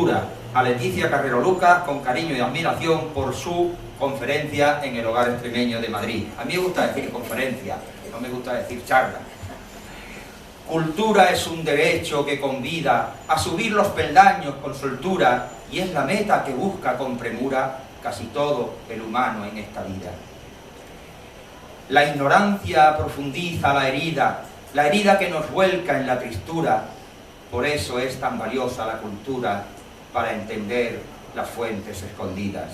Cultura, a Leticia Carrero Lucas, con cariño y admiración por su conferencia en el Hogar Extremeño de Madrid. A mí me gusta decir conferencia, no me gusta decir charla. Cultura es un derecho que convida a subir los peldaños con soltura y es la meta que busca con premura casi todo el humano en esta vida. La ignorancia profundiza la herida que nos vuelca en la tristura. Por eso es tan valiosa la cultura, para entender las fuentes escondidas.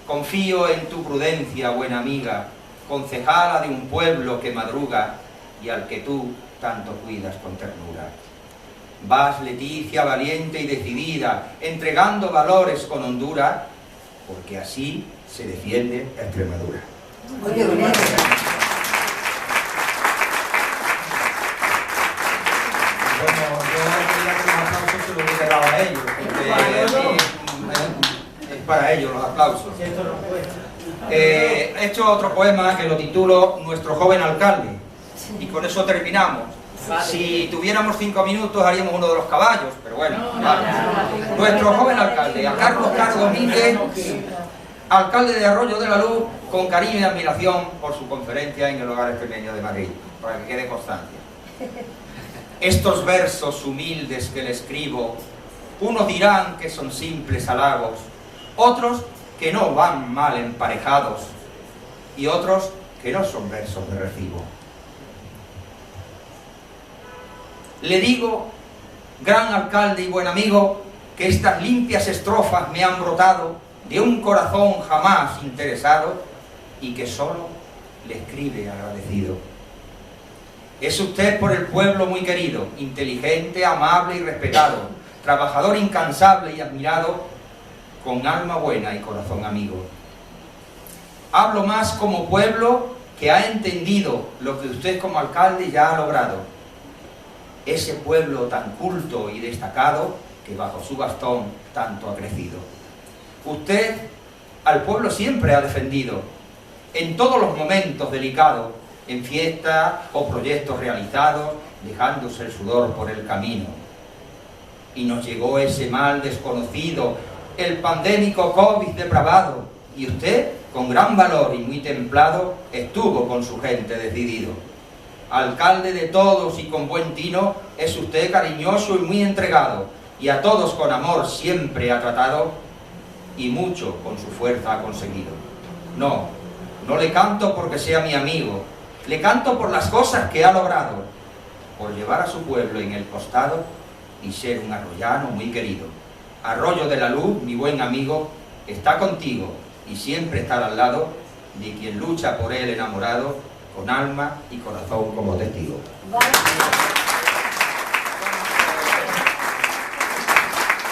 Confío en tu prudencia, buena amiga, concejala de un pueblo que madruga y al que tú tanto cuidas con ternura. Vas, Leticia, valiente y decidida, entregando valores con hondura, porque así se defiende Extremadura. Muy bien. Bueno, yo quería que los aplausos se los hubiera dado a ellos, porque es para ellos los aplausos. He hecho otro poema que lo titulo Nuestro joven alcalde, y con eso terminamos. Si tuviéramos 5 minutos haríamos uno de los caballos, pero bueno, vale. Nuestro joven alcalde, a Carlos Caro Domínguez, alcalde de Arroyo de la Luz, con cariño y admiración por su conferencia en el Hogar Extremeño de Madrid, para que quede constancia. Estos versos humildes que le escribo, unos dirán que son simples halagos, otros que no van mal emparejados, y otros que no son versos de recibo. Le digo, gran alcalde y buen amigo, que estas limpias estrofas me han brotado de un corazón jamás interesado y que solo le escribe agradecido. Es usted por el pueblo muy querido, inteligente, amable y respetado, trabajador incansable y admirado, con alma buena y corazón amigo. Hablo más como pueblo que ha entendido lo que usted como alcalde ya ha logrado. Ese pueblo tan culto y destacado que bajo su bastón tanto ha crecido. Usted al pueblo siempre ha defendido, en todos los momentos delicados, en fiestas o proyectos realizados, dejándose el sudor por el camino. Y nos llegó ese mal desconocido, el pandémico COVID depravado, y usted, con gran valor y muy templado, estuvo con su gente decidido. Alcalde de todos y con buen tino, es usted cariñoso y muy entregado, y a todos con amor siempre ha tratado, y mucho con su fuerza ha conseguido. No le canto porque sea mi amigo, le canto por las cosas que ha logrado, por llevar a su pueblo en el costado y ser un arroyano muy querido. Arroyo de la Luz, mi buen amigo, está contigo y siempre estará al lado de quien lucha por él enamorado, con alma y corazón como testigo.